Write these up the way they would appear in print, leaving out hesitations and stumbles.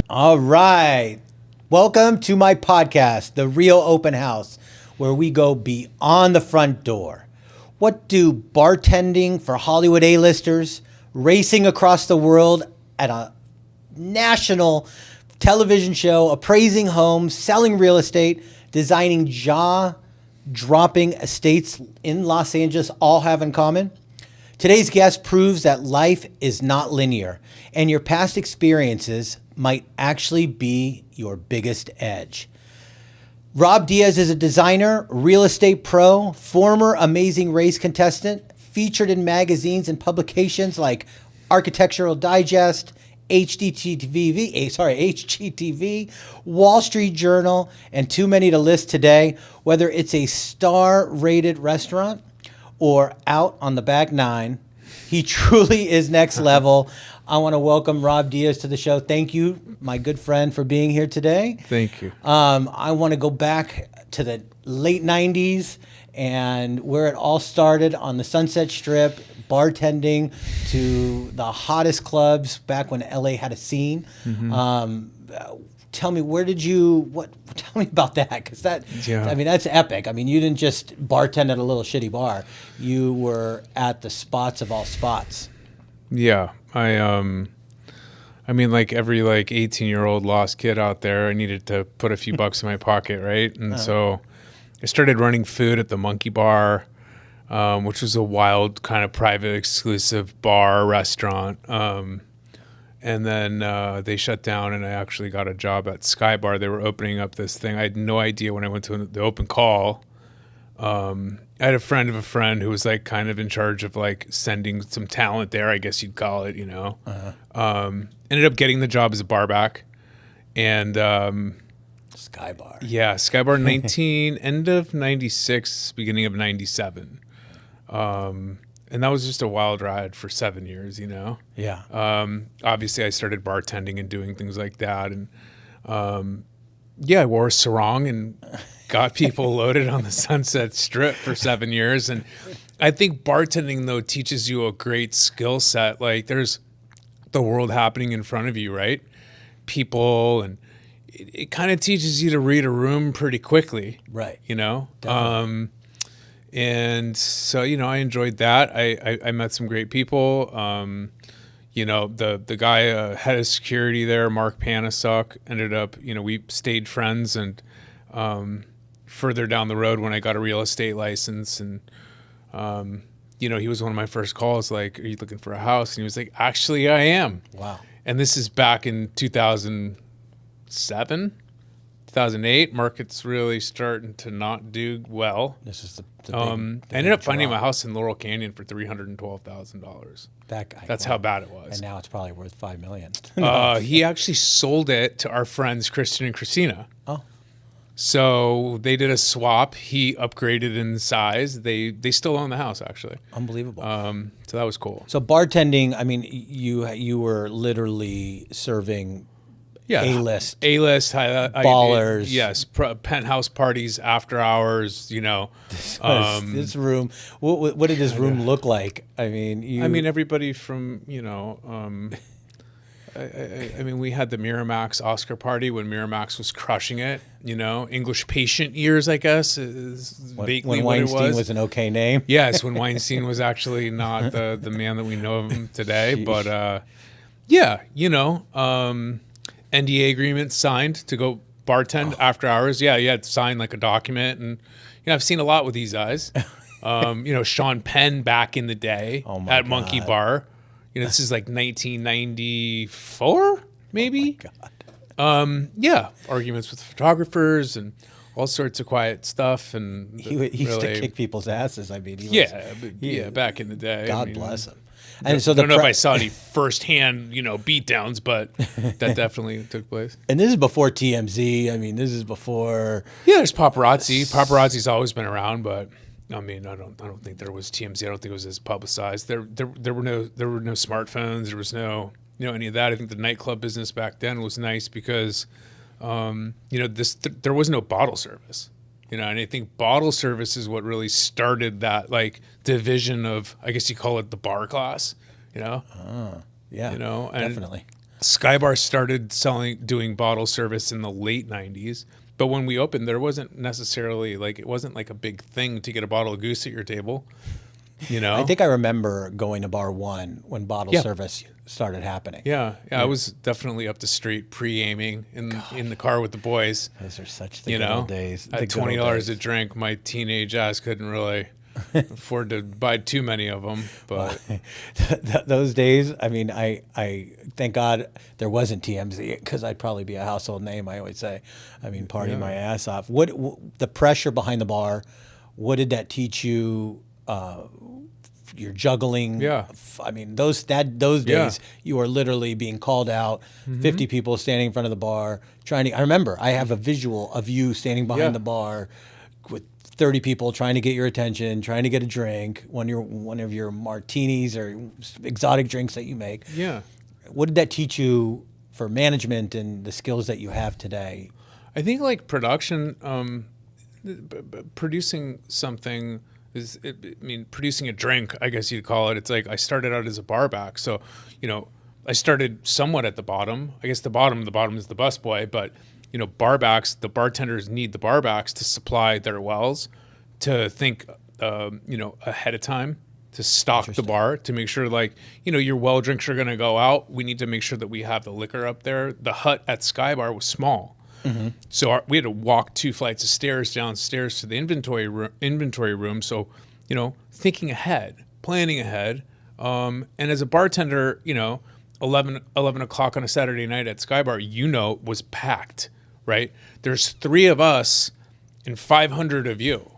All right. Welcome to my podcast, The Real Open House, where we go beyond the front door. What do bartending for Hollywood A-listers, racing across the world at a national television show, appraising homes, selling real estate, designing jaw-dropping estates in Los Angeles all have in common? Today's guest proves that life is not linear, and your past experiences might actually be your biggest edge. Rob Diaz is a designer, real estate pro, former Amazing Race contestant, featured in magazines and publications like Architectural Digest, HGTV, Wall Street Journal, and too many to list today. Whether it's a star-rated restaurant or out on the back nine, he truly is next level. I want to welcome Rob Diaz to the show. Thank you, my good friend, for being here today. Thank you. I want to go back to the late 90s and where it all started on the Sunset Strip, bartending to the hottest clubs back when LA had a scene. Mm-hmm. Tell me, tell me about that, because that's epic. I mean, you didn't just bartend at a little shitty bar. You were at the spots of all spots. Yeah. I mean, like every 18-year-old lost kid out there, I needed to put a few bucks in my pocket, right? And so I started running food at the Monkey Bar, which was a wild kind of private exclusive bar restaurant. And then they shut down, and I actually got a job at Sky Bar. They were opening up this thing. I had no idea when I went to the open call. I had a friend of a friend who was kind of in charge of sending some talent there, I guess you'd call it, ended up getting the job as a bar back. And Sky Bar. Yeah, Sky Bar end of 96, beginning of 97. And that was just a wild ride for 7 years, Yeah. Obviously, I started bartending and doing things like that. And I wore a sarong and got people loaded on the Sunset Strip for 7 years. And I think bartending, though, teaches you a great skill set. There's the world happening in front of you, right? People, and it kind of teaches you to read a room pretty quickly. Right. Definitely. And so, I enjoyed that. I met some great people. The guy, head of security there, Mark Panasuk, ended up, we stayed friends. And further down the road, when I got a real estate license, and, he was one of my first calls, are you looking for a house? And he was like, actually, I am. Wow. And this is back in 2007. 2008, market's really starting to not do well. This is the I ended up finding my house in Laurel Canyon for $312,000. That guy. That's how bad it was. And now it's probably worth $5 million. He actually sold it to our friends Christian and Christina. Oh. So they did a swap. He upgraded in size. They still own the house, actually. Unbelievable. So that was cool. So bartending, I mean, you were literally serving A-list ballers. Yes, penthouse parties, after hours. This room. What did this room look like? I mean, everybody from I mean, we had the Miramax Oscar party when Miramax was crushing it. English Patient years, I guess, is vaguely when what it Weinstein was an okay name. Yes, when Weinstein was actually not the man that we know of him today. But NDA agreement signed to go bartend after hours. Yeah, you had to sign a document, and I've seen a lot with these guys. Sean Penn back in the day at Monkey Bar. This is 1994, maybe. Oh my God. Arguments with photographers and all sorts of quiet stuff, and he used to kick people's asses. I mean, back in the day. God bless him. And so I don't know if I saw any firsthand, beatdowns, but that definitely took place. And this is before TMZ. I mean, this is before. Yeah, there's paparazzi. Paparazzi's always been around, but I mean, I don't think there was TMZ. I don't think it was as publicized. There were no smartphones. There was no any of that. I think the nightclub business back then was nice because, there was no bottle service. And I think bottle service is what really started that like division of, I guess you call it the bar class, Yeah, and definitely. Skybar started doing bottle service in the late 90s. But when we opened, there wasn't necessarily it wasn't like a big thing to get a bottle of goose at your table, I think I remember going to Bar One when bottle service started happening. Yeah. I was definitely up the street pre-aiming in the car with the boys. Those are such the good old days. At $20 a drink, my teenage ass couldn't really afford to buy too many of them. But those days, I mean, I thank God there wasn't TMZ, because I'd probably be a household name. I always say, I mean, partying my ass off. What the pressure behind the bar? What did that teach you? Your juggling. Yeah. I mean, those days you were literally being called out. 50 people standing in front of the bar trying to. I remember I have a visual of you standing behind the bar with 30 people trying to get your attention, trying to get a drink, one of your martinis or exotic drinks that you make. Yeah. What did that teach you for management and the skills that you have today? I think like production, producing something producing a drink, I guess you'd call it. It's like I started out as a bar back. So, I started somewhat at the bottom. I guess the bottom is the busboy, but barbacks, the bartenders need the barbacks to supply their wells, to think, ahead of time, to stock the bar, to make sure your well drinks are going to go out. We need to make sure that we have the liquor up there. The hut at Skybar was small. Mm-hmm. So we had to walk 2 flights of stairs downstairs to the inventory room. So, thinking ahead, planning ahead. And as a bartender, 11 o'clock on a Saturday night at Skybar, was packed, right? There's 3 of us and 500 of you,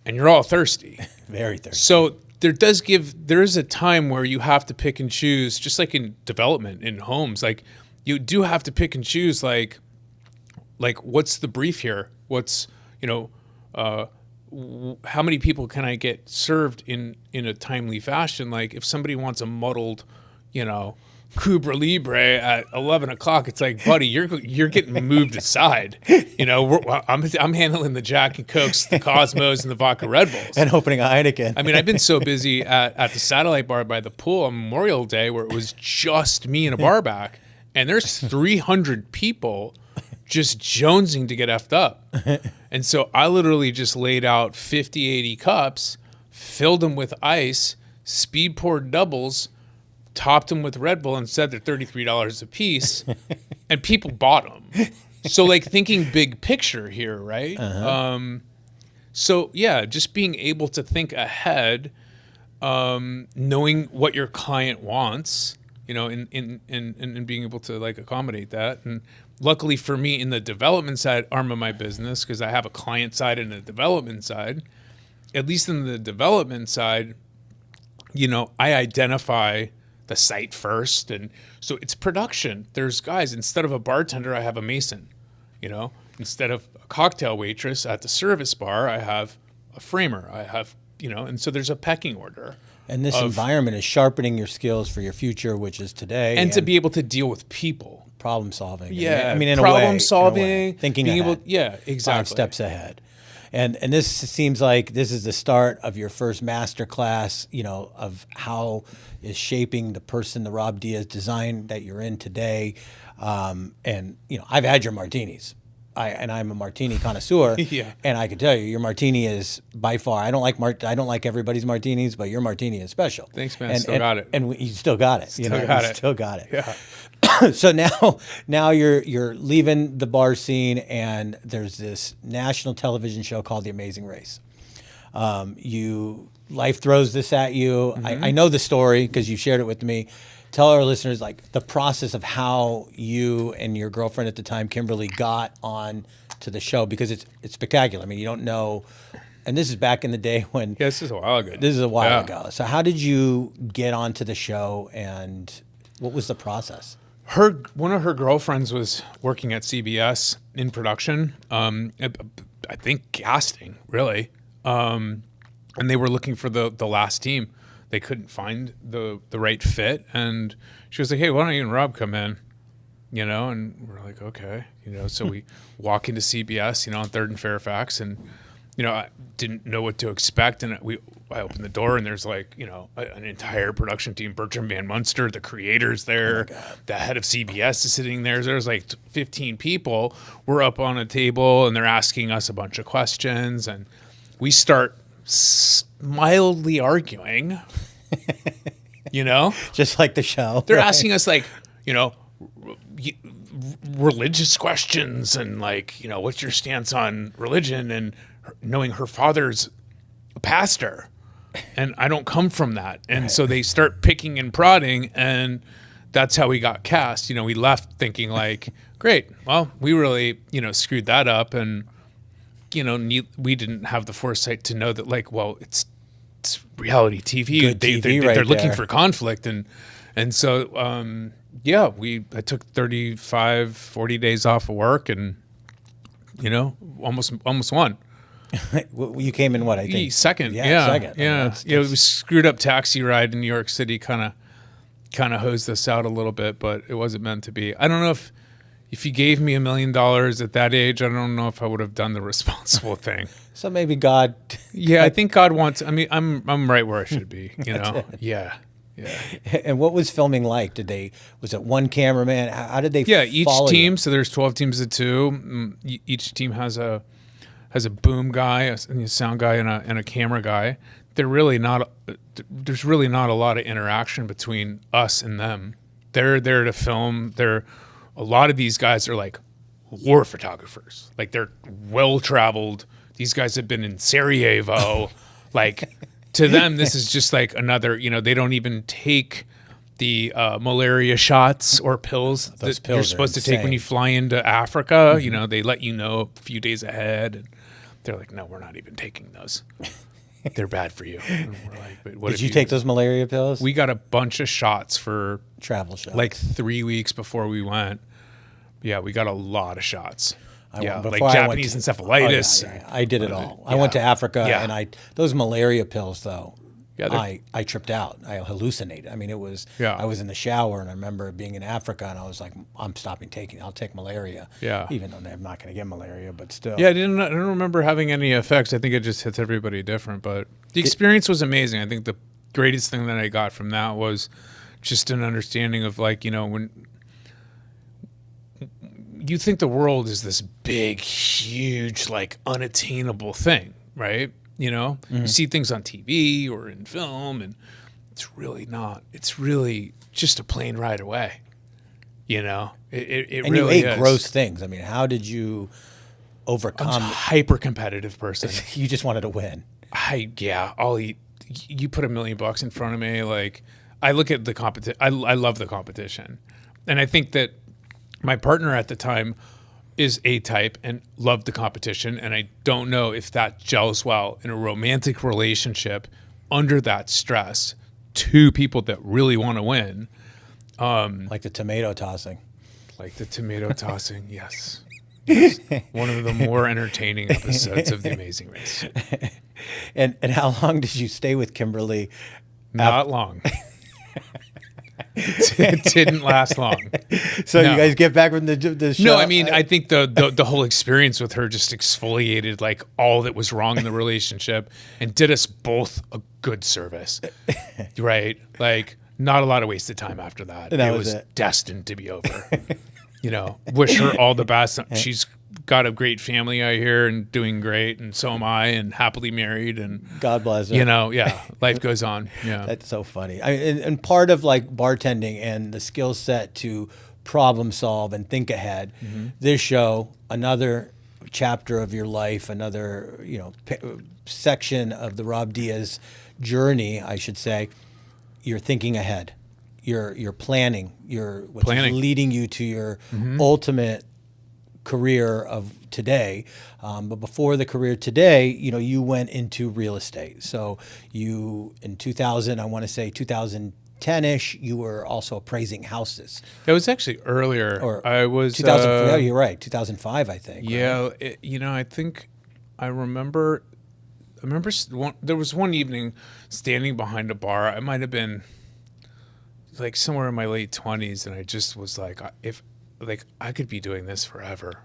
and you're all thirsty. Very thirsty. So there is a time where you have to pick and choose, just like in development in homes, like you do have to pick and choose, like what's the brief here? What's, how many people can I get served in a timely fashion? Like if somebody wants a muddled, Cuba Libre at 11 o'clock, it's like, buddy, you're getting moved aside. I'm handling the Jack and Cokes, the Cosmos, and the vodka Red Bulls. And opening a Heineken. I mean, I've been so busy at the satellite bar by the pool on Memorial Day where it was just me and a bar back, and there's 300 people just jonesing to get effed up. And so I literally just laid out 50, 80 cups, filled them with ice, speed poured doubles, topped them with Red Bull, and said they're $33 a piece, and people bought them. So thinking big picture here, right? Uh-huh. So yeah, just being able to think ahead, knowing what your client wants, and being able to accommodate that. And luckily for me, in the development side arm of my business, because I have a client side and a development side, at least in the development side, I identify the site first. And so it's production. There's guys, instead of a bartender, I have a mason, instead of a cocktail waitress at the service bar, I have a framer. I have, and so there's a pecking order. And this environment is sharpening your skills for your future, which is today. And to be able to deal with people. Problem solving. Yeah. I mean, in problem a way. Solving. Thinking ahead. Exactly. 5 steps ahead. And this seems like this is the start of your first master class, of how is shaping the person, the Rob Diaz design that you're in today. And, I've had your martinis. I'm a martini connoisseur, Yeah. And I can tell you, your martini is by far. I don't like everybody's martinis, but your martini is special. Thanks, man. Still got it. And you still got it. Still got it. Yeah. So now you're leaving the bar scene, and there's this national television show called The Amazing Race. Life throws this at you. Mm-hmm. I know the story because you shared it with me. Tell our listeners the process of how you and your girlfriend at the time, Kimberly, got on to the show, because it's spectacular. I mean, you don't know, and this is back in the day when. Yeah, this is a while ago. This is a while ago. So how did you get onto the show, and what was the process? One of her girlfriends was working at CBS in production. I think casting, really, and they were looking for the last team. They couldn't find the right fit, and she was like, "Hey, why don't you and Rob come in?" you know, and we're like, okay, you know, so we walk into CBS, you know, on 3rd and Fairfax, and, you know, I didn't know what to expect. And I opened the door and there's like, you know, an entire production team, Bertram Van Munster, the creator's there, the head of CBS is sitting there. There's like 15 people. We're up on a table and they're asking us a bunch of questions, and we start mildly arguing, you know, just like the show. They're asking us like, you know, religious questions and like, you know, what's your stance on religion, and knowing her father's a pastor and I don't come from that. And so they start picking and prodding, and that's how we got cast. You know, we left thinking like, great, well, we really, you know, screwed that up. And, you know, we didn't have the foresight to know that like, well, it's reality TV. Good TV right they're looking there. for conflict. And so, yeah, I took 35, 40 days off of work, and, you know, almost won. You came in what, I think? Second. Yeah, Yeah. second. Yeah. Yeah. It was screwed up taxi ride in New York City, kind of hosed us out a little bit, but it wasn't meant to be. I don't know if you gave me $1 million at that age, I don't know if I would have done the responsible thing. So maybe God. Yeah, I think God wants. I mean, I'm right where I should be. You know. Yeah. Yeah. And what was filming like? Was it one cameraman? How did they? Yeah, each follow team. you? So there's 12 teams of 2. Each team has a boom guy, a sound guy, and a camera guy. There's really not a lot of interaction between us and them. They're there to film. A lot of these guys are like war photographers. Like they're well traveled. These guys have been in Sarajevo. Like to them, this is just like another. You know, they don't even take the malaria shots or pills that you're supposed to take when you fly into Africa. Mm-hmm. You know, they let you know a few days ahead. And they're like, no, we're not even taking those. They're bad for you. And we're like, but what Did you take those malaria pills? We got a bunch of shots for travel shots. Like 3 weeks before we went. Yeah, we got a lot of shots. Like Japanese encephalitis. Oh, yeah. I did it all. I went to Africa, and those malaria pills, though, I tripped out. I hallucinated. I mean, I was in the shower, and I remember being in Africa, and I was like, I'm stopping taking. I'll take malaria. Yeah. Even though I'm not going to get malaria, but still. Yeah, I don't remember having any effects. I think it just hits everybody different. But the experience was amazing. I think the greatest thing that I got from that was just an understanding of like, you know, when you think the world is this big, huge, like unattainable thing, right? You know, you see things on TV or in film, and it's really not. It's really just a plane ride away. You know, it and really you ate gross things. I mean, how did you overcome? I'm a hyper competitive person. You just wanted to win. I'll eat. You put $1 million in front of me, like I look at the competition. I love the competition, and I think that my partner at the time is A-type and loved the competition, and I don't know if that gels well in a romantic relationship under that stress. 2 people that really want to win. Like the tomato tossing. Yes. One of the more entertaining episodes of The Amazing Race. And how long did you stay with Kimberly? Not long. It didn't last long. So you guys get back from the show? No, I mean, I think the whole experience with her just exfoliated like all that was wrong in the relationship and did us both a good service, right? Like not a lot of wasted time after that. It was destined to be over. You know, wish her all the best. She's got a great family out here and doing great, and so am I, and happily married, and God bless her. You know, life goes on. Yeah, that's so funny. And part of like bartending and the skill set to problem solve and think ahead. Mm-hmm. This show, another chapter of your life, another section of the Rob Diaz journey, I should say. You're thinking ahead. You're planning. Which is leading you to your ultimate career of today. But before the career today, you went into real estate. So you, in 2000, I want to say 2010-ish, you were also appraising houses. It was actually earlier. I was 2000. Yeah, you're right. 2005, I think. Yeah, right? I think I remember. There was one evening standing behind a bar. I might have been like somewhere in my late 20s, and I just was like, if like, I could be doing this forever.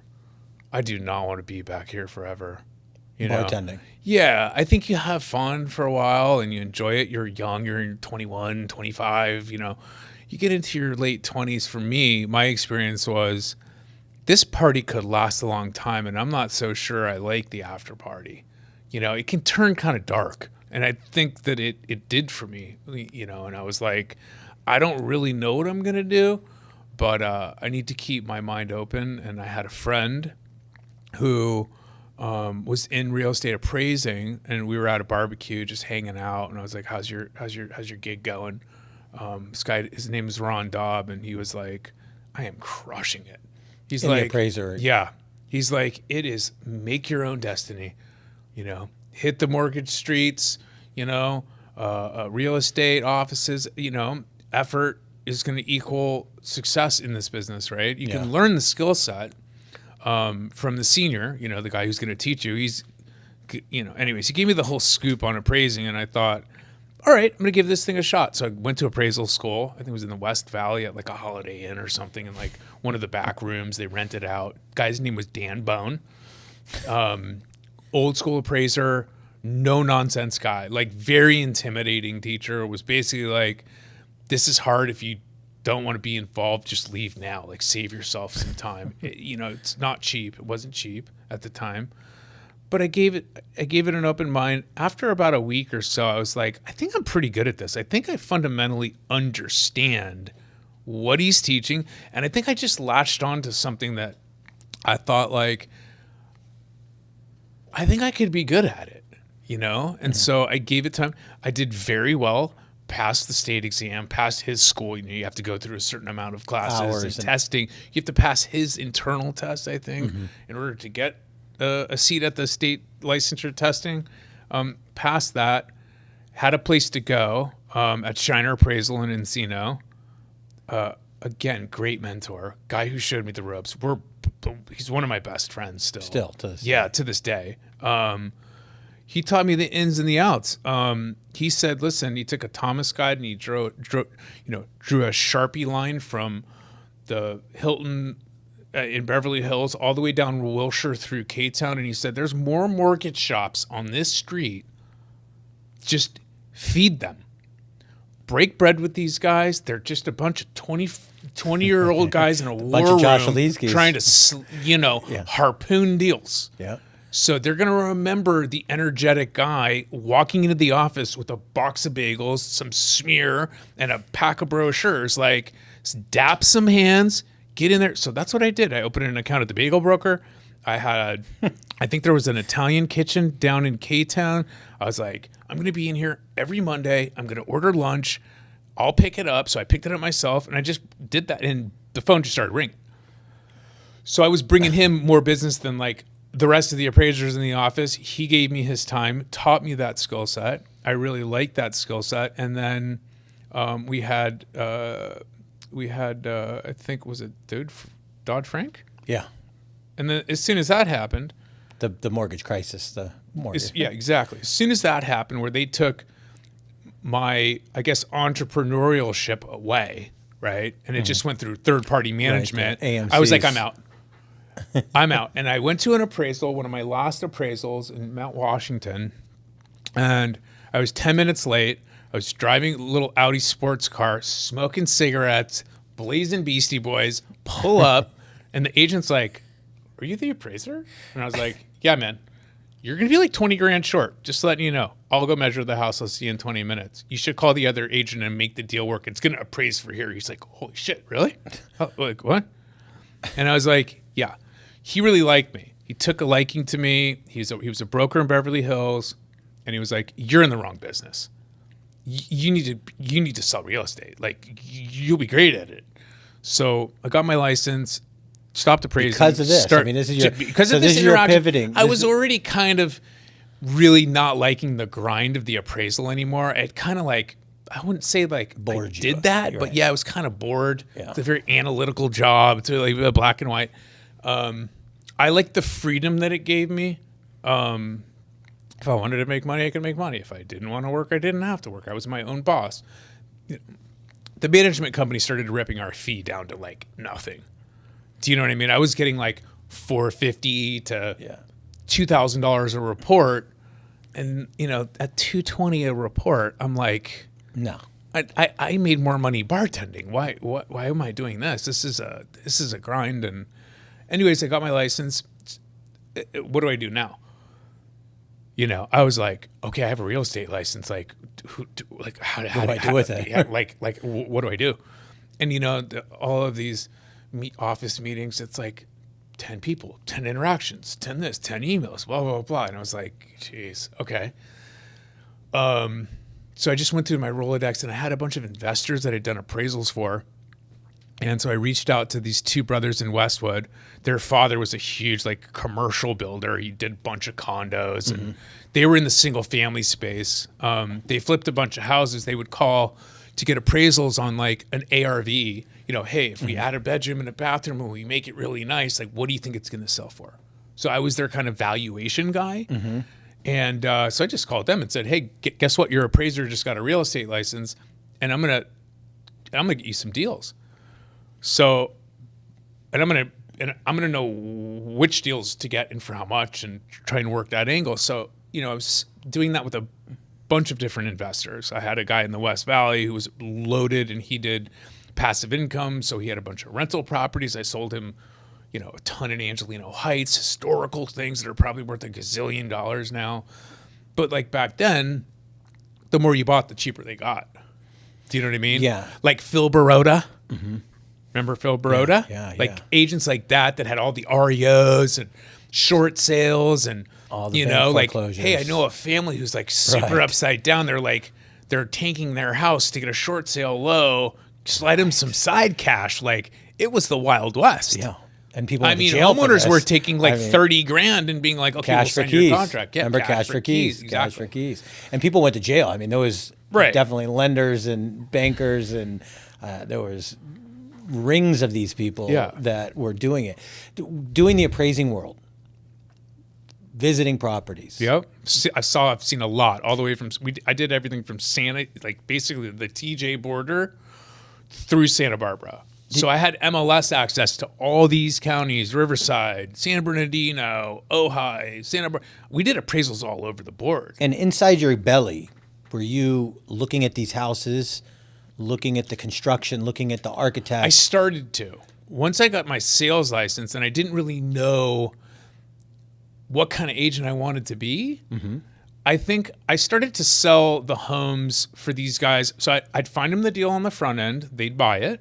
I do not want to be back here forever. You know? Bartending. Yeah, I think you have fun for a while and you enjoy it. You're young, you're 21, 25, you know. You get into your late 20s. For me, my experience was this party could last a long time, and I'm not so sure I like the after party. You know, it can turn kind of dark, and I think that it did for me, you know, and I was like, I don't really know what I'm going to do, but I need to keep my mind open. And I had a friend who was in real estate appraising, and we were at a barbecue just hanging out, and I was like, how's your gig going? This guy, his name is Ron Dobb, and he was like, I am crushing it. He's In like, the appraiser. yeah. He's like, it is make your own destiny, you know, hit the mortgage streets, you know, real estate offices, you know, effort is going to equal success in this business, right? You can learn the skill set from the senior, you know, the guy who's going to teach you. He's, you know, anyways, he gave me the whole scoop on appraising, and I thought, all right, I'm going to give this thing a shot. So I went to appraisal school. I think it was in the West Valley at like a Holiday Inn or something, in like one of the back rooms. They rented out. Guy's name was Dan Bone. Old school appraiser, no nonsense guy, like very intimidating teacher. Was basically like, this is hard. If you don't want to be involved, just leave now. Like, save yourself some time. You know, it's not cheap. It wasn't cheap at the time. But I gave it an open mind. After about a week or so, I was like, I think I'm pretty good at this. I think I fundamentally understand what he's teaching. And I think I just latched on to something that I thought, like, I think I could be good at it, you know? And so I gave it time. I did very well, passed the state exam, passed his school. You know, you have to go through a certain amount of classes and testing. You have to pass his internal test, I think, in order to get a seat at the state licensure testing. Passed that, had a place to go at Shiner Appraisal in Encino. Again, great mentor, guy who showed me the ropes. He's one of my best friends still. Still to this day. Yeah, to this day. He taught me the ins and the outs. He said, listen, he took a Thomas guide and he drew a Sharpie line from the Hilton in Beverly Hills all the way down Wilshire through K-Town. And he said, there's more mortgage shops on this street. Just feed them. Break bread with these guys. They're just a bunch of 20-year-old guys in a war room Oleeskys. trying to, harpoon deals. Yeah. So they're going to remember the energetic guy walking into the office with a box of bagels, some smear, and a pack of brochures. Like, dap some hands, get in there. So that's what I did. I opened an account at the Bagel Broker. I think there was an Italian kitchen down in K-Town. I was like, I'm going to be in here every Monday. I'm going to order lunch. I'll pick it up. So I picked it up myself, and I just did that, and the phone just started ringing. So I was bringing him more business than like the rest of the appraisers in the office. He gave me his time, taught me that skill set. I really liked that skill set. And then we had I think, was it Dodd-Frank? Yeah. And then as soon as that happened, The mortgage crisis, the mortgage. yeah, exactly. As soon as that happened, where they took my, I guess, entrepreneurship away, right? And it just went through third-party management. Right, I was like, I'm out. I'm out. And I went to an appraisal, one of my last appraisals in Mount Washington, and I was 10 minutes late. I was driving a little Audi sports car, smoking cigarettes, blazing Beastie Boys, pull up, and the agent's like, are you the appraiser? And I was like, yeah, man, you're going to be like 20 grand short. Just letting you know. I'll go measure the house. I'll see you in 20 minutes. You should call the other agent and make the deal work. It's going to appraise for here. He's like, holy shit, really? Like, what? And I was like, yeah. He really liked me. He took a liking to me. He was a broker in Beverly Hills. And he was like, you're in the wrong business. You need to sell real estate. Like, you'll be great at it. So I got my license, stopped appraising. Because of this. This is your, because so of this your interaction. pivoting. I was already kind of really not liking the grind of the appraisal anymore. It kind of like, I wouldn't say like bored I did that, You're but right. yeah, I was kind of bored. Yeah. It's a very analytical job. It's like black and white. I liked the freedom that it gave me. If I wanted to make money, I could make money. If I didn't want to work, I didn't have to work. I was my own boss. The management company started ripping our fee down to like nothing. Do you know what I mean? I was getting like $450 to Yeah. $2,000 a report, and at $220 a report, I'm like, No. I made more money bartending. Why am I doing this? This is a grind. And anyways, I got my license. What do I do now? I was like, okay, I have a real estate license. Like, how do I do with it? Yeah, what do I do? And all of these office meetings, it's like 10 people, 10 interactions, 10 this, 10 emails, blah, blah, blah. And I was like, geez, okay. So I just went through my Rolodex, and I had a bunch of investors that I'd done appraisals for. And so I reached out to these two brothers in Westwood. Their father was a huge commercial builder. He did a bunch of condos, and they were in the single family space. They flipped a bunch of houses. They would call to get appraisals on an ARV. Hey, if we add a bedroom and a bathroom and we make it really nice, what do you think it's going to sell for? So I was their kind of valuation guy. And so I just called them and said, hey, guess what? Your appraiser just got a real estate license, and I'm gonna get you some deals. So, and I'm gonna know which deals to get and for how much, and try and work that angle. So I was doing that with a bunch of different investors. I had a guy in the West Valley who was loaded, and he did passive income. So he had a bunch of rental properties. I sold him a ton in Angelino Heights, historical things that are probably worth $1 gazillion now. But back then, the more you bought, the cheaper they got. Do you know what I mean? Yeah. Like Phil Baroda. Remember Phil Baroda? Yeah. Agents like that had all the REOs and short sales and all the foreclosures. Hey, I know a family who's super upside down. They're tanking their house to get a short sale low, slide them some side cash. It was the Wild West. Yeah. And people went to jail for homeowners this. were taking $30,000 and being like, okay, we'll sign your contract. Yeah, remember cash for keys. Exactly. Cash for keys. And people went to jail. I mean, there was definitely lenders and bankers, and there was rings of these people that were doing it. Doing the appraising world. Visiting properties. Yep. I've seen a lot, all the way from, I did everything from basically the TJ border through Santa Barbara. So I had MLS access to all these counties: Riverside, San Bernardino, Ojai, Santa Barbara. We did appraisals all over the board. And inside your belly, were you looking at these houses, looking at the construction, looking at the architect? I started to. Once I got my sales license, and I didn't really know what kind of agent I wanted to be, I think I started to sell the homes for these guys. So I'd find them the deal on the front end. They'd buy it.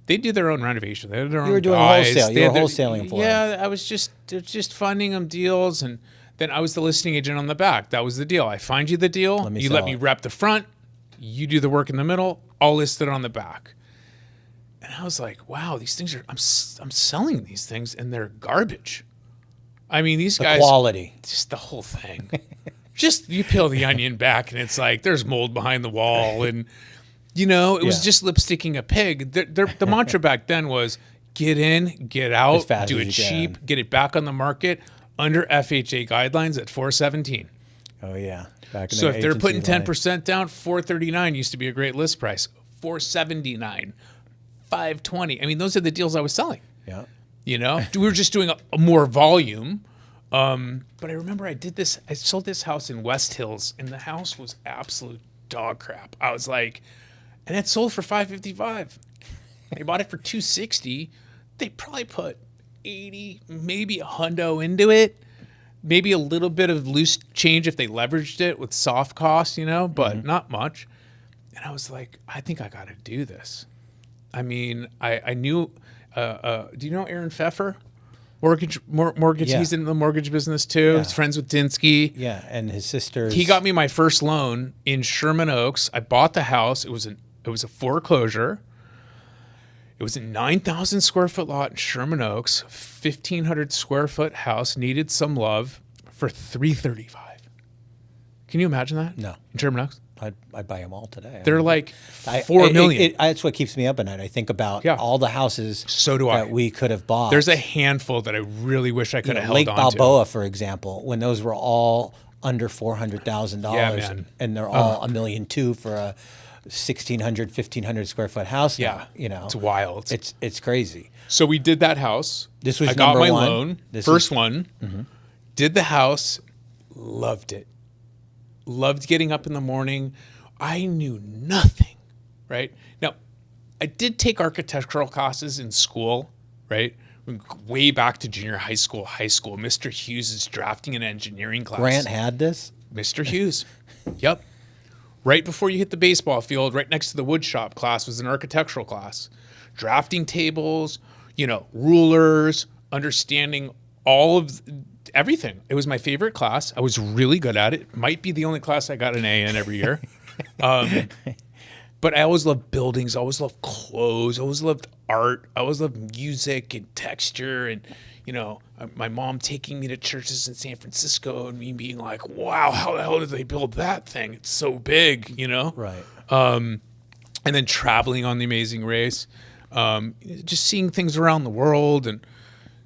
They do their own renovation. They had their own. You were doing wholesale. You were wholesaling for them. Yeah, I was just finding them deals, and then I was the listing agent on the back. That was the deal. I find you the deal. You let me rep the front. You do the work in the middle. I'll list it on the back. And I was like, wow, these things are. I'm selling these things, and they're garbage. I mean, these guys. Quality. Just the whole thing. Just you peel the onion back, and it's like there's mold behind the wall, and. It was just lipsticking a pig. The mantra back then was get in, get out, do it cheap, get it back on the market under FHA guidelines at $417. Oh, yeah. So if they're putting 10% down, $439 used to be a great list price. $479, $520. I mean, those are the deals I was selling. Yeah. We were just doing a more volume. But I remember I sold this house in West Hills, and the house was absolute dog crap. I was like... And it sold for $555. They bought it for $260. They probably put $80, maybe $100 into it. Maybe a little bit of loose change if they leveraged it with soft costs, but not much. And I was like, I think I got to do this. I mean, I knew. Do you know Aaron Pfeffer? Mortgage. Yeah. He's in the mortgage business too. Yeah. He's friends with Dinsky. Yeah, and his sister. He got me my first loan in Sherman Oaks. I bought the house. It was a foreclosure. It was a 9,000 square foot lot in Sherman Oaks, 1,500 square foot house, needed some love for $335. Can you imagine that? No. In Sherman Oaks? I'd buy them all today. They're like $4 million. That's what keeps me up at night. I think about all the houses that we could have bought. There's a handful that I really wish I could have held Lake on Balboa, for example, when those were all under $400,000, man. and they're all $1.2 million for 1,600, 1,500 square foot house now, Yeah. you know. It's wild. It's crazy. So we did that house. This was I got number my one. loan. This First was- one. Did the house. Loved it. Loved getting up in the morning. I knew nothing, right? Now, I did take architectural classes in school, right? Way back to junior high school. Mr. Hughes' drafting and engineering class. Grant had this. Mr. Hughes. Yep. Right before you hit the baseball field, right next to the wood shop class was an architectural class. Drafting tables, rulers, understanding all of everything. It was my favorite class. I was really good at it. Might be the only class I got an A in every year. But I always loved buildings. I always loved clothes. I always loved art. I always loved music and texture. And, my mom taking me to churches in San Francisco and me being like, wow, how the hell did they build that thing? It's so big, Right. And then traveling on the Amazing Race, just seeing things around the world. And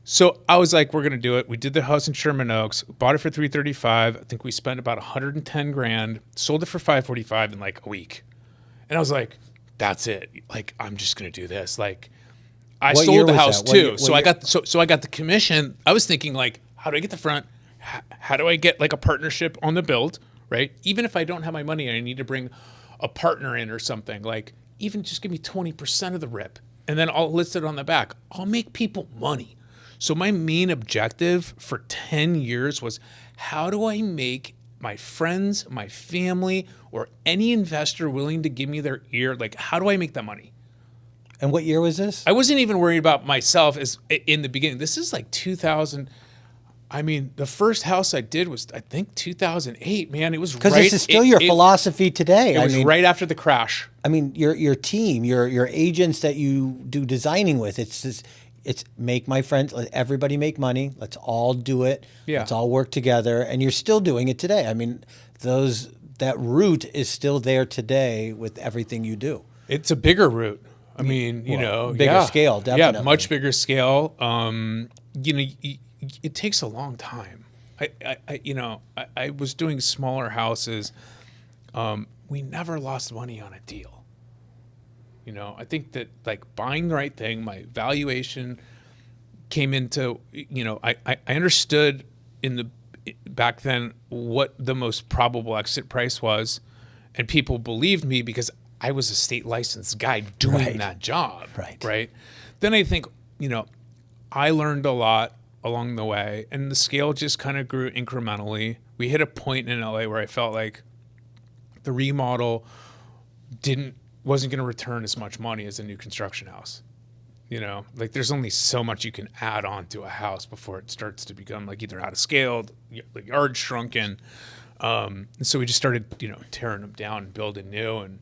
so I was like, we're going to do it. We did the house in Sherman Oaks, bought it for $335. I think we spent about $110,000, sold it for $545 in like a week. And I was like, that's it. Like, I'm just going to do this. Like, I What year sold the was house that? What too. year- what So I year? got, so I got the commission. I was thinking like, how do I get the front? How do I get like a partnership on the build, right? Even if I don't have my money and I need to bring a partner in or something, like even just give me 20% of the rip and then I'll list it on the back. I'll make people money. So my main objective for 10 years was how do I make my friends, my family, or any investor willing to give me their ear, like how do I make that money? And what year was this? I wasn't even worried about myself as in the beginning. This is like 2000. I mean, the first house I did was, I think, 2008, man. It was Because right. this is still your philosophy today. It was right after the crash. I mean, your team, your agents that you do designing with, it's make my friends, let everybody make money. Let's all do it. Yeah. Let's all work together. And you're still doing it today. I mean, that root is still there today with everything you do. It's a bigger route. I mean, bigger scale, definitely. Yeah, much bigger scale. It takes a long time. I was doing smaller houses. We never lost money on a deal. I think that like buying the right thing, my valuation came into, I understood back then what the most probable exit price was, and people believed me because I was a state licensed guy doing that job. Right. Then I think, I learned a lot along the way and the scale just kind of grew incrementally. We hit a point in LA where I felt like the remodel wasn't going to return as much money as a new construction house. Like there's only so much you can add on to a house before it starts to become like either out of scale, the yard shrunken. And so we just started, tearing them down and building new. And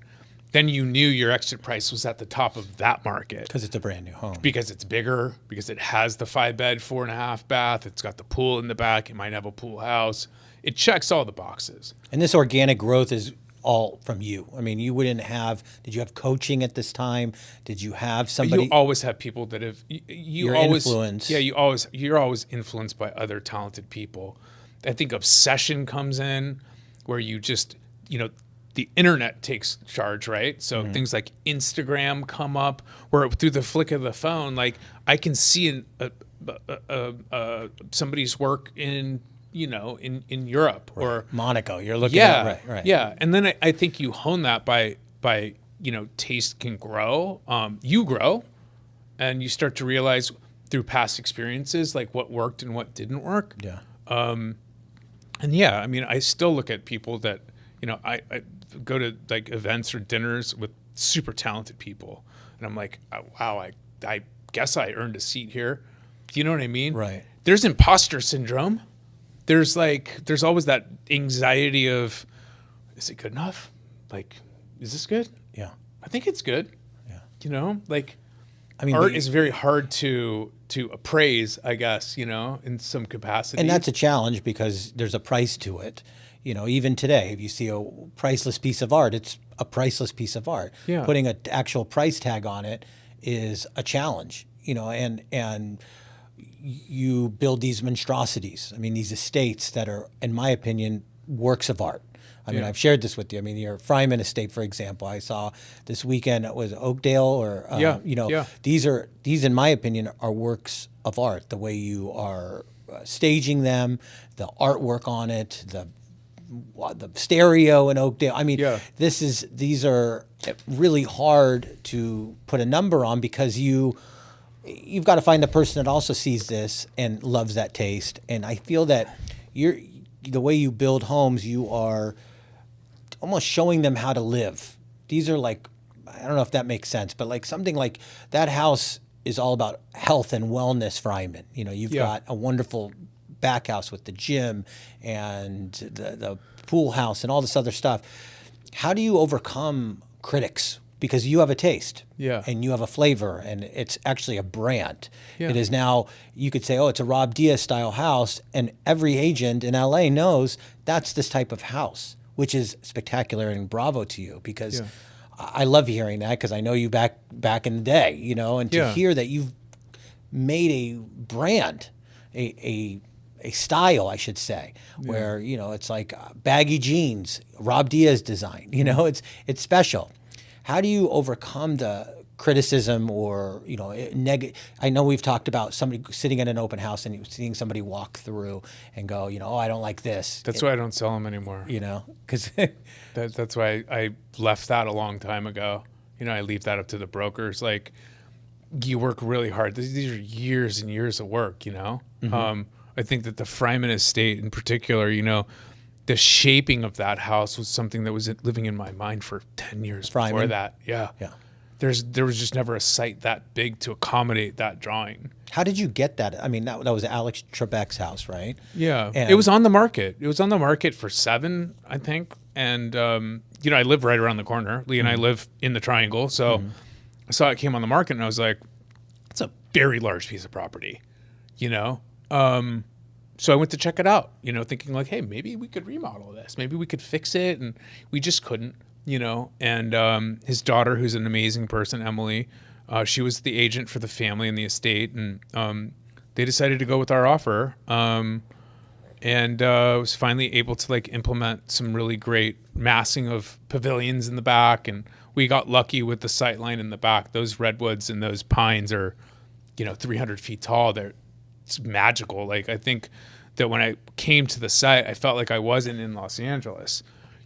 then you knew your exit price was at the top of that market. Because it's a brand new home. Because it's bigger, because it has the 5-bed, 4.5 bath. It's got the pool in the back. It might have a pool house. It checks all the boxes. And this organic growth is all from you. I mean, did you have coaching at this time? Did you have somebody? You always have people that have, Your always, influence. Yeah, you're always influenced by other talented people. I think obsession comes in where you just, the internet takes charge, right? So things like Instagram come up where through the flick of the phone, like I can see somebody's work in Europe or Monaco. You're looking at right. Yeah. And then I think you hone that by taste can grow. You grow and you start to realize through past experiences, like what worked and what didn't work. Yeah. And yeah, I mean, I still look at people that, I go to like events or dinners with super talented people and I'm like, oh, wow, I guess I earned a seat here. Do you know what I mean? Right. There's imposter syndrome. There's always that anxiety of, is it good enough? Like, is this good? Yeah. I think it's good. Yeah. I mean, art is very hard to appraise, I guess, in some capacity. And that's a challenge because there's a price to it. Even today, if you see a priceless piece of art, it's a priceless piece of art. Yeah. Putting an actual price tag on it is a challenge, and you build these monstrosities. I mean, these estates that are, in my opinion, works of art. I mean, I've shared this with you. I mean, your Fryman estate, for example, I saw this weekend, it was Oakdale or, these in my opinion, are works of art. The way you are staging them, the artwork on it, the stereo in Oakdale. I mean, these are really hard to put a number on because you've got to find the person that also sees this and loves that taste. And I feel that the way you build homes, you are almost showing them how to live. These are like, I don't know if that makes sense, but like something like that house is all about health and wellness, Fryman. You've got a wonderful back house with the gym and the pool house and all this other stuff. How do you overcome critics? Because you have a taste and you have a flavor and it's actually a brand. It is now, you could say, oh, it's a Rob Diaz style house, and every agent in LA knows that's this type of house, which is spectacular, and bravo to you, because I love hearing that, because I know you back in the day, and to hear that you've made a brand, a style, I should say, where, it's like baggy jeans, Rob Diaz design, it's special. How do you overcome the criticism or, I know we've talked about somebody sitting in an open house and seeing somebody walk through and go, oh, I don't like this. That's why I don't sell them anymore. Because that's why I left that a long time ago. I leave that up to the brokers. Like, you work really hard. These are years and years of work, Mm-hmm. I think that the Fryman estate in particular, the shaping of that house was something that was living in my mind for 10 years before that. Yeah. There was just never a site that big to accommodate that drawing. How did you get that? I mean, that was Alex Trebek's house, right? Yeah. And it was on the market. It was on the market for $7, I think. And, I live right around the corner. Lee and I live in the Triangle. So I saw it came on the market and I was like, it's a very large piece of property, So I went to check it out, thinking like, hey, maybe we could remodel this. Maybe we could fix it. And we just couldn't, And his daughter, who's an amazing person, Emily, she was the agent for the family and the estate. And they decided to go with our offer. And was finally able to implement some really great massing of pavilions in the back. And we got lucky with the sight line in the back. Those redwoods and those pines are, 300 feet tall. It's magical. I think that when I came to the site, I felt like I wasn't in Los Angeles.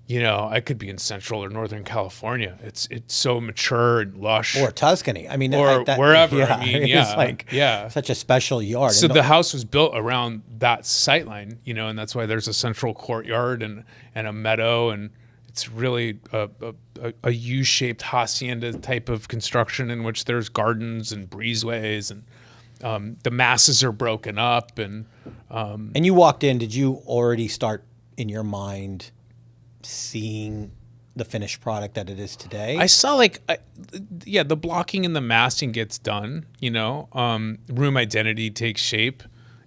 I could be in Central or Northern California. It's so mature and lush. Or Tuscany. I mean, or wherever. It's such a special yard. So the house was built around that sight line, and that's why there's a central courtyard and a meadow, and it's really a U-shaped hacienda type of construction in which there's gardens and breezeways, and the masses are broken up. And you walked in, did you already start in your mind seeing the finished product that it is today? I saw the blocking and the massing gets done, room identity takes shape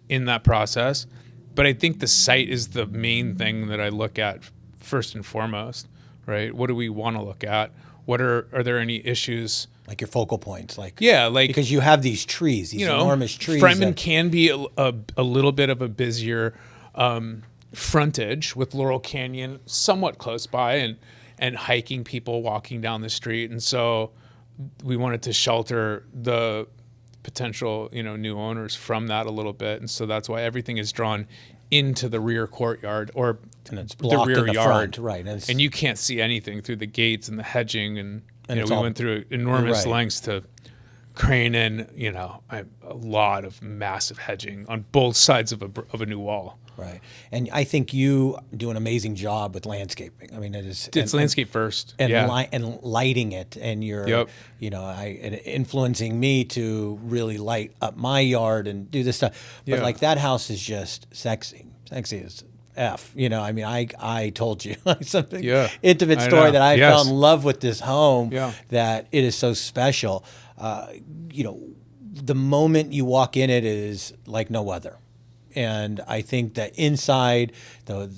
in that process. But I think the site is the main thing that I look at first and foremost, right? What do we want to look at? Are there any issues? Like your focal points, because you have these trees, these enormous trees. Fryman can be a little bit of a busier frontage with Laurel Canyon somewhat close by, and hiking people walking down the street, and so we wanted to shelter the potential new owners from that a little bit, and so that's why everything is drawn into the rear courtyard or and it's blocked the rear in the yard, front, right? And you can't see anything through the gates and the hedging, and we went through enormous lengths to crane in, a lot of massive hedging on both sides of a new wall. Right. And I think you do an amazing job with landscaping. I mean, it's landscape first. And and lighting it, and you're, influencing me to really light up my yard and do this stuff. But that house is just sexy. Sexy as F. I mean, I told you something intimate story that I fell in love with this home, that it is so special. The moment you walk in, it is like no other. And I think that inside the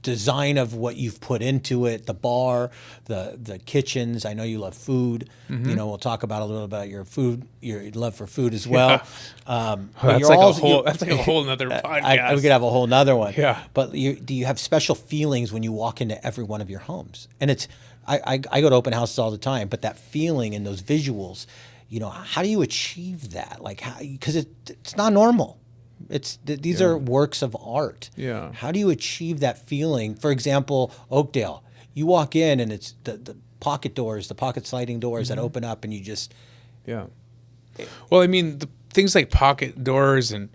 design of what you've put into it, the bar, the kitchens. I know you love food. You know, we'll talk about a little about your food, your love for food as well. That's like a whole nother podcast. We could have a whole nother one. Yeah. But do you have special feelings when you walk into every one of your homes? And it's, I go to open houses all the time, but that feeling and those visuals, you know, how do you achieve that? Like, because it's not normal. These are works of art. Yeah. How do you achieve that feeling? For example, Oakdale, you walk in and it's the pocket doors, the pocket sliding doors that open up, and you just. Yeah. Well, I mean, things like pocket doors and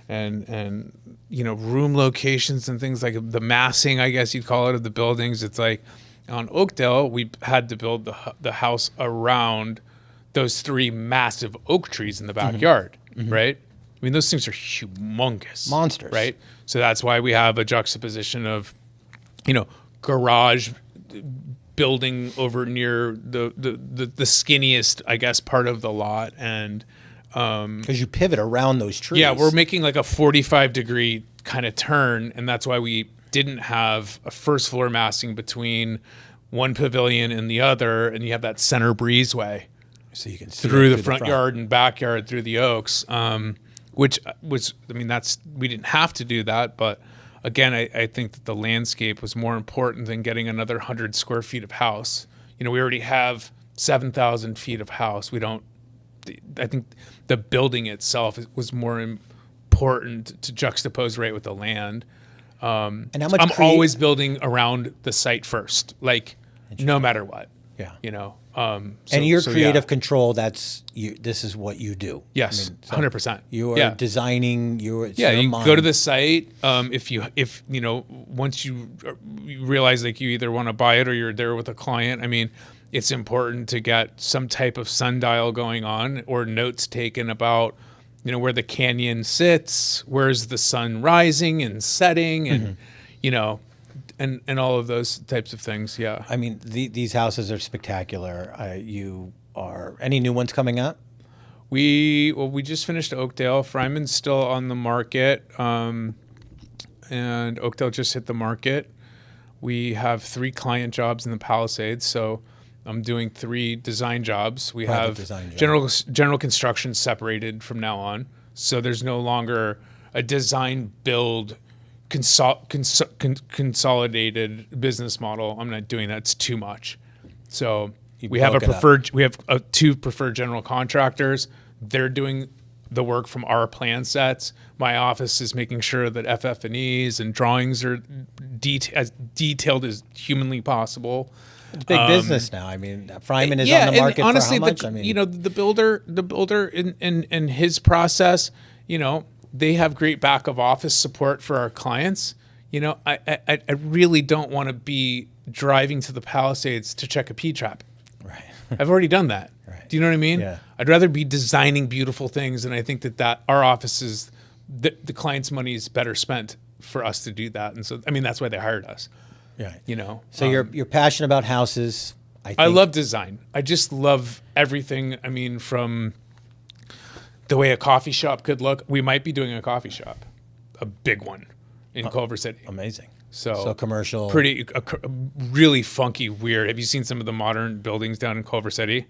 you know, room locations and things like the massing, I guess you'd call it, of the buildings. It's like on Oakdale, we had to build the house around those 3 massive oak trees in the backyard, right? I mean, those things are humongous. Monsters. Right? So that's why we have a juxtaposition of, you know, garage building over near the skinniest, I guess, part of the lot. And because you pivot around those trees. yeah, we're making like a 45-degree kind of turn. And that's why we didn't have a first floor massing between one pavilion and the other. And you have that center breezeway. So you can see through the front yard and backyard through the oaks. Which was, I mean, we didn't have to do that, but again, I think that the landscape was more important than getting another 100 square feet of house. You know, we already have 7,000 feet of house. I think the building itself was more important to juxtapose right with the land. And how much I'm always building around the site first, like no matter what. Yeah. You know, and your creative control, that's you. This is what you do. Yes, 100%. You are designing. You go to the site. If you know, once you realize like you either want to buy it or you're there with a client. I mean, it's important to get some type of sundial going on or notes taken about, you know, where the canyon sits, where's the sun rising and setting, and you know. And all of those types of things, yeah. I mean, these houses are spectacular. Any new ones coming up? We just finished Oakdale. Fryman's still on the market, and Oakdale just hit the market. We have 3 client jobs in the Palisades, so I'm doing 3 design jobs. We have general construction separated from now on, so there's no longer a design build consolidated business model. I'm not doing that. It's too much. So we have 2 preferred general contractors. They're doing the work from our plan sets. My office is making sure that FF&Es and drawings are as detailed as humanly possible. It's big business now. I mean, Fryman is on the market honestly, for how much? I mean, you know, the builder in his process, you know, they have great back of office support for our clients. You know, I really don't want to be driving to the Palisades to check a P-trap. Right. I've already done that. Right. Do you know what I mean? Yeah. I'd rather be designing beautiful things, and I think that our offices, the client's money is better spent for us to do that. And so, I mean, that's why they hired us. Yeah. You know. So you're passionate about houses. I love design. I just love everything. I mean, from the way a coffee shop could look. We might be doing a coffee shop, a big one in Culver City. Amazing. So commercial. Really funky, weird. Have you seen some of the modern buildings down in Culver City?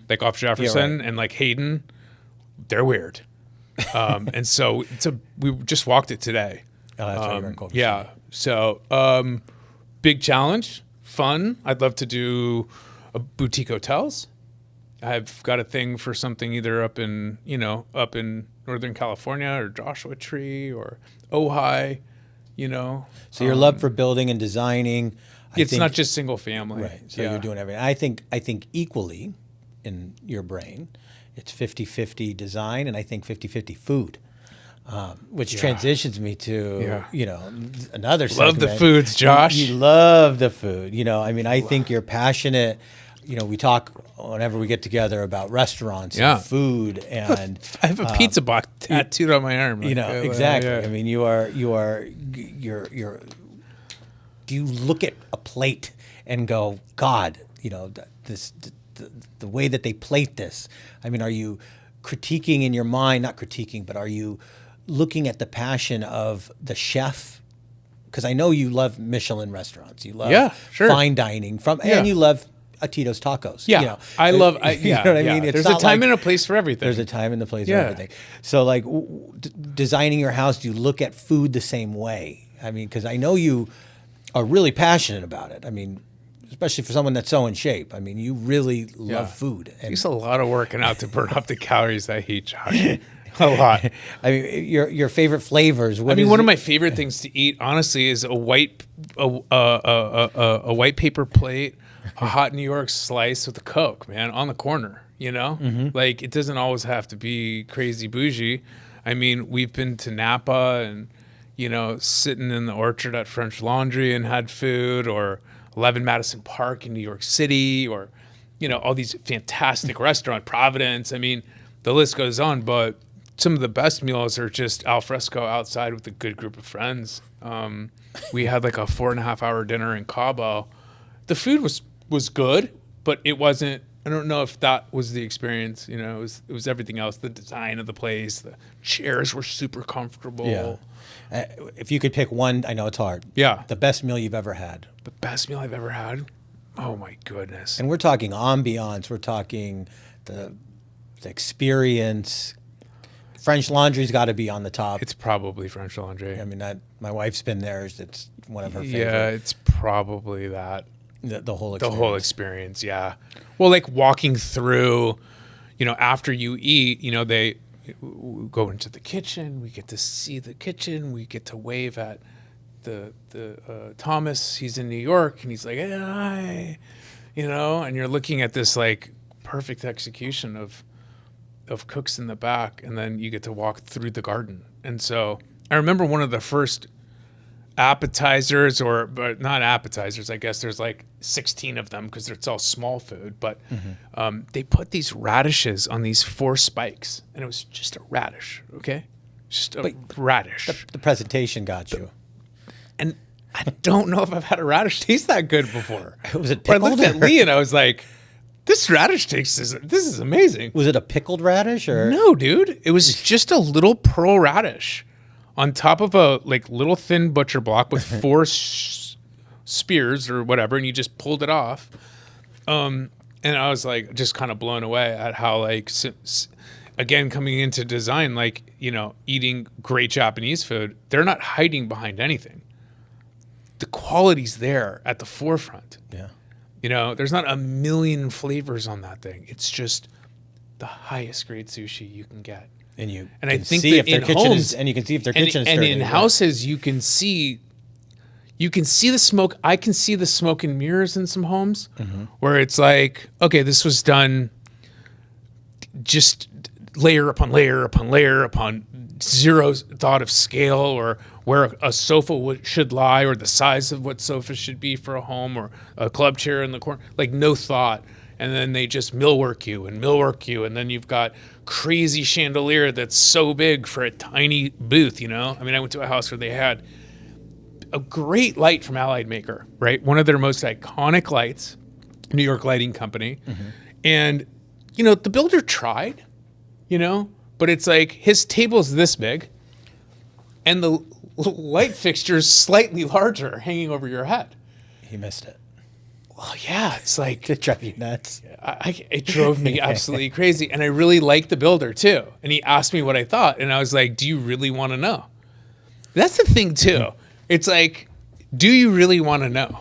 Like off Jefferson and like Hayden? They're weird. And so we just walked it today. Oh, that's right. You're in Culver City. Yeah. So big challenge, fun. I'd love to do a boutique hotels. I've got a thing for something either up in Northern California or Joshua Tree or Ojai, you know. So your love for building and designing. It's not just single family. Right. So you're doing everything. I think equally in your brain, it's 50-50 design and I think 50-50 food. Which transitions me to, you know, another segment. Love the foods, Josh. You love the food. You know, I mean, I think you're passionate. You know, we talk whenever we get together about restaurants and food, and I have a pizza box tattooed on my arm. You know, exactly. I mean, you're. Do you look at a plate and go, God, you know, the way that they plate this? I mean, are you critiquing in your mind? Not critiquing, but are you looking at the passion of the chef because I know you love Michelin restaurants. You love Yeah, sure. fine dining and you love Tito's Tacos. Yeah, you know. I love. You know what I mean? It's There's a not time like- and a place for everything. There's a time and the place Yeah. for everything. So, like, designing your house, do you look at food the same way? I mean, because I know you are really passionate about it. I mean, especially for someone that's so in shape. I mean, you really love food. And It's a lot of working out to burn off the calories I eat, Josh. A lot. I mean, your favorite flavors. I mean, one of my favorite things to eat, honestly, is a white paper plate, a hot New York slice with a Coke, man, on the corner. You know, like it doesn't always have to be crazy bougie. I mean, we've been to Napa and sitting in the orchard at French Laundry and had food, or 11 Madison Park in New York City, or all these fantastic restaurants, Providence. I mean, the list goes on, but some of the best meals are just al fresco outside with a good group of friends. We had like a 4.5-hour dinner in Cabo. The food was good, but it wasn't. I don't know if that was the experience. It was everything else. The design of the place, the chairs were super comfortable. Yeah. If you could pick one, I know it's hard. Yeah. The best meal you've ever had. The best meal I've ever had. Oh my goodness. And we're talking ambiance. We're talking the experience. French Laundry's got to be on the top. It's probably French Laundry. I mean, my wife's been there. It's one of her favorite. Yeah, it's probably that. The whole experience. The whole experience, yeah. Well, like walking through, after you eat, they go into the kitchen. We get to see the kitchen. We get to wave at the Thomas. He's in New York, and he's like, hey, hi, and you're looking at this like perfect execution of cooks in the back, and then you get to walk through the garden. And so I remember one of the first appetizers, but not appetizers, I guess there's like 16 of them because it's all small food, but they put these radishes on these 4 spikes, and it was just a radish, okay? Just a radish. The presentation got you. And I don't know if I've had a radish taste that good before. Was it But I pickled? looked at Lee and I was like, this radish taste this is amazing. Was it a pickled radish or? No, dude. It was just a little pearl radish on top of a like little thin butcher block with 4 spears or whatever, and you just pulled it off. And I was like just kind of blown away at how like again coming into design, like eating great Japanese food, they're not hiding behind anything. The quality's there at the forefront. Yeah. There's not a million flavors on that thing. It's just the highest grade sushi you can get. And you And can I think see that if their in kitchen homes, is, and you can see if their and, kitchen is and dirty. in Yeah. houses you can see the smoke. I can see the smoke and mirrors in some homes where it's like, okay, this was done just layer upon layer upon layer upon zero thought of scale, or where a sofa should lie, or the size of what sofa should be for a home, or a club chair in the corner, like no thought. And then they just millwork you, and then you've got crazy chandelier that's so big for a tiny booth, I mean, I went to a house where they had a great light from Allied Maker, right? One of their most iconic lights, New York Lighting Company. And, the builder tried, but it's like his table's this big and the light fixture's slightly larger hanging over your head. He missed it. Well, yeah, it's like It drive you nuts. it drove me absolutely crazy. And I really liked the builder too. And he asked me what I thought. And I was like, do you really want to know? That's the thing too. It's like, do you really want to know?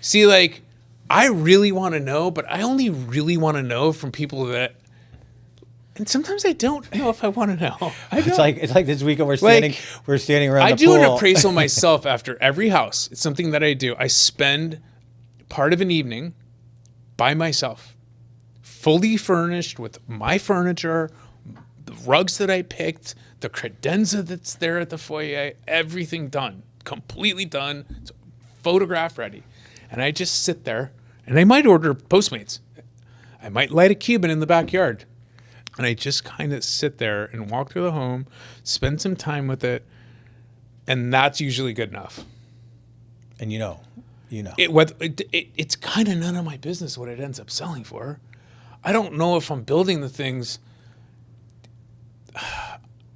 See, like, I really want to know, but I only really want to know from people that, and sometimes I don't know if I want to know. It's like this weekend we're standing around I the do pool. an appraisal myself after every house. It's something that I do. I spend part of an evening by myself, fully furnished with my furniture, the rugs that I picked, the credenza that's there at the foyer, everything done, completely done, it's photograph ready. And I just sit there, and I might order Postmates. I might light a Cuban in the backyard. And I just kind of sit there and walk through the home, spend some time with it, and that's usually good enough. And It's kind of none of my business what it ends up selling for. I don't know if I'm building the things.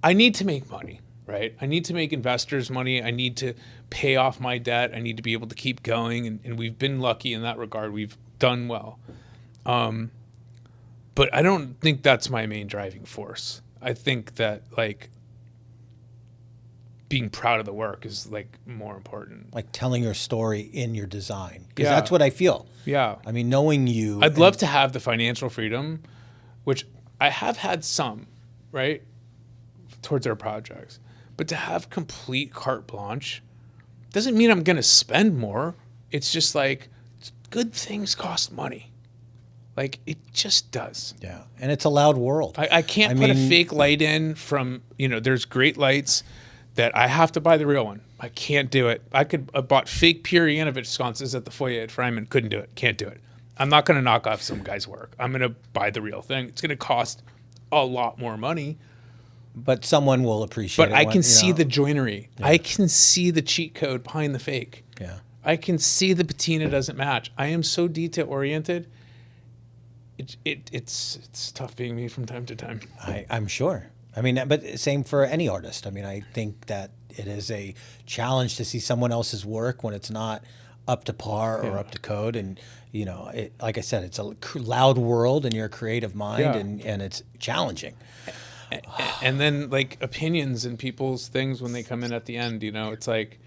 I need to make money, right? I need to make investors money. I need to pay off my debt. I need to be able to keep going. And we've been lucky in that regard. We've done well. But I don't think that's my main driving force. I think that like being proud of the work is like more important. Like telling your story in your design. Because Yeah. that's what I feel. Yeah. I mean, knowing you. I'd love to have the financial freedom, which I have had some, right, towards our projects. But to have complete carte blanche doesn't mean I'm going to spend more. It's just like good things cost money. Like it just does. Yeah. And it's a loud world. I can't put a fake light in from, there's great lights that I have to buy the real one. I can't do it. I bought fake pure Yanovich sconces at the foyer at Fryman. Couldn't do it. Can't do it. I'm not going to knock off some guy's work. I'm going to buy the real thing. It's going to cost a lot more money. But someone will appreciate it. But I can see the joinery. Yeah. I can see the cheat code behind the fake. Yeah. I can see the patina doesn't match. I am so detail oriented. It's tough being me from time to time. I'm sure. I mean, but same for any artist. I mean, I think that it is a challenge to see someone else's work when it's not up to par or up to code. And, like I said, it's a loud world in your creative mind and it's challenging. And then like opinions and people's things when they come in at the end, it's like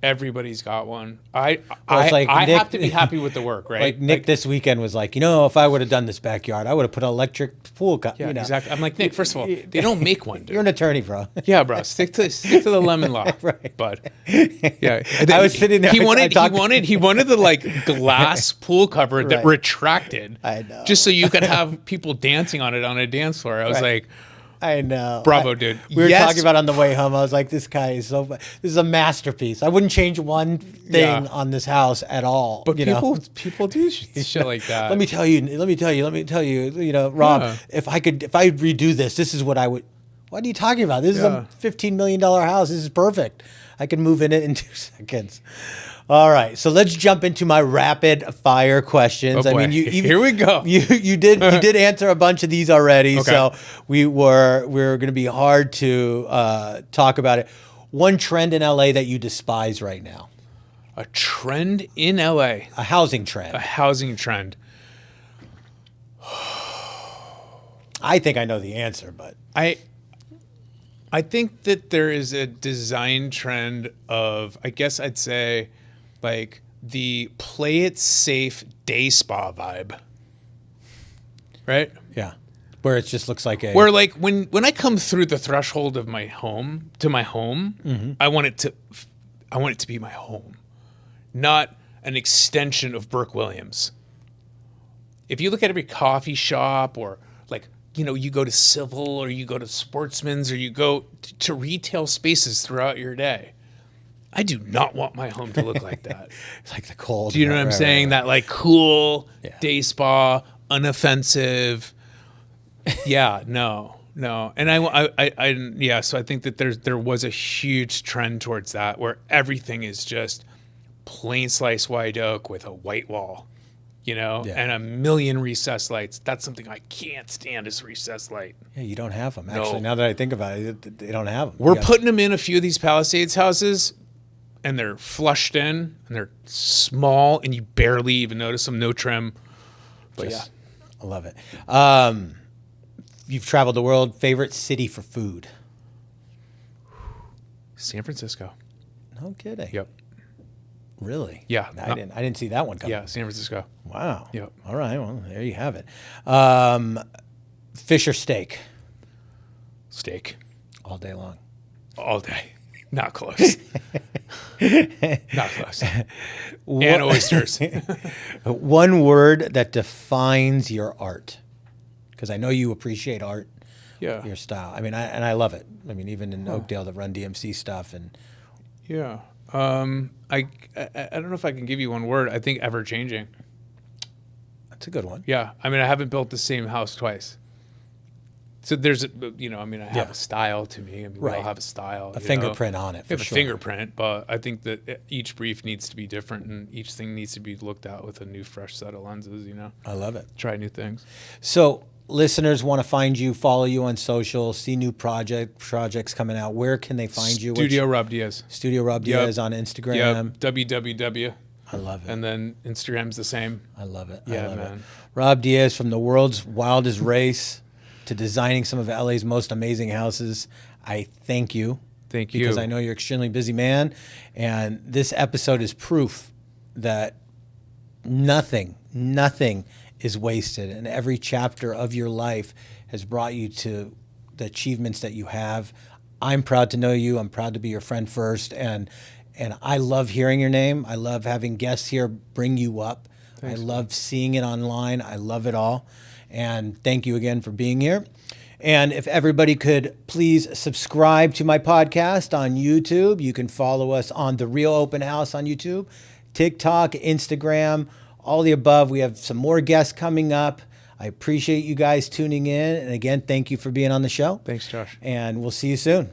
everybody's got one. I have to be happy with the work, right? Like Nick this weekend was like, if I would have done this backyard, I would have put an electric pool. Yeah, exactly. I'm like, Nick, first of all, they don't make one, dude. You're an attorney, bro. Yeah, bro. Stick to the lemon law. Right. But yeah. I was sitting there. He wanted the like glass pool cover that retracted. I know. Just so you could have people dancing on it on a dance floor. I was like, I know. Bravo, dude. We were talking about on the way home. I was like, this guy is this is a masterpiece. I wouldn't change one thing on this house at all. But people do shit like that. Let me tell you, Rob, if I redo this is what I would. What are you talking about? This is a $15 million house. This is perfect. I can move in it in 2 seconds. All right, so let's jump into my rapid fire questions. Oh boy. I mean, here we go. You did answer a bunch of these already, so we're going to be hard to talk about it. One trend in LA that you despise right now? A trend in LA? A housing trend. A housing trend. I think I know the answer, but I think that there is a design trend of, I guess I'd say, like the play it safe day spa vibe. Right? Yeah. Where it just looks like where like when I come through the threshold of my home to my home, mm-hmm. I want it to be my home, not an extension of Burke Williams. If you look at every coffee shop or like, you go to Civil or you go to Sportsman's or you go to retail spaces throughout your day, I do not want my home to look like that. It's like the cold. Do you know what I'm saying? That like cool day spa, unoffensive. Yeah, no. And so I think that there was a huge trend towards that where everything is just plain slice white oak with a white wall, and a million recessed lights. That's something I can't stand is recessed light. Yeah, you don't have them. Actually, now that I think about it, they don't have them. We're putting them in a few of these Palisades houses, and they're flushed in, and they're small, and you barely even notice them. No trim. But I love it. You've traveled the world. Favorite city for food? San Francisco. No kidding. Yep. Really? Yeah. I didn't see that one coming. Yeah, San Francisco. Wow. Yep. All right. Well, there you have it. Fish or steak? Steak. All day long. All day. Not close. Not close. And oysters. One word that defines your art, because I know you appreciate art. Yeah. Your style. I mean, I love it. I mean, even in Oakdale, the Run DMC stuff and. Yeah. I don't know if I can give you one word. I think ever changing. That's a good one. Yeah. I mean, I haven't built the same house twice. So there's, I have a style to me. I mean, we all have a style. A fingerprint on it, for sure. sure. A fingerprint, but I think that each brief needs to be different and each thing needs to be looked at with a new, fresh set of lenses, I love it. Try new things. So listeners want to find you, follow you on social, see new projects coming out, where can they find you? Studio Rob Diaz. Studio Rob Diaz on Instagram. Yep. www. I love it. And then Instagram's the same. I love it. Yeah, I love man. it. Rob Diaz, from the world's wildest race to designing some of LA's most amazing houses. I thank you. Thank you. Because I know you're an extremely busy man. And this episode is proof that nothing is wasted. And every chapter of your life has brought you to the achievements that you have. I'm proud to know you. I'm proud to be your friend first. And I love hearing your name. I love having guests here bring you up. Thanks. I love seeing it online. I love it all. And thank you again for being here. And if everybody could please subscribe to my podcast on YouTube. You can follow us on The Real Open House on YouTube, TikTok, Instagram, all the above. We have some more guests coming up. I appreciate you guys tuning in. And again, thank you for being on the show. Thanks, Josh. And we'll see you soon.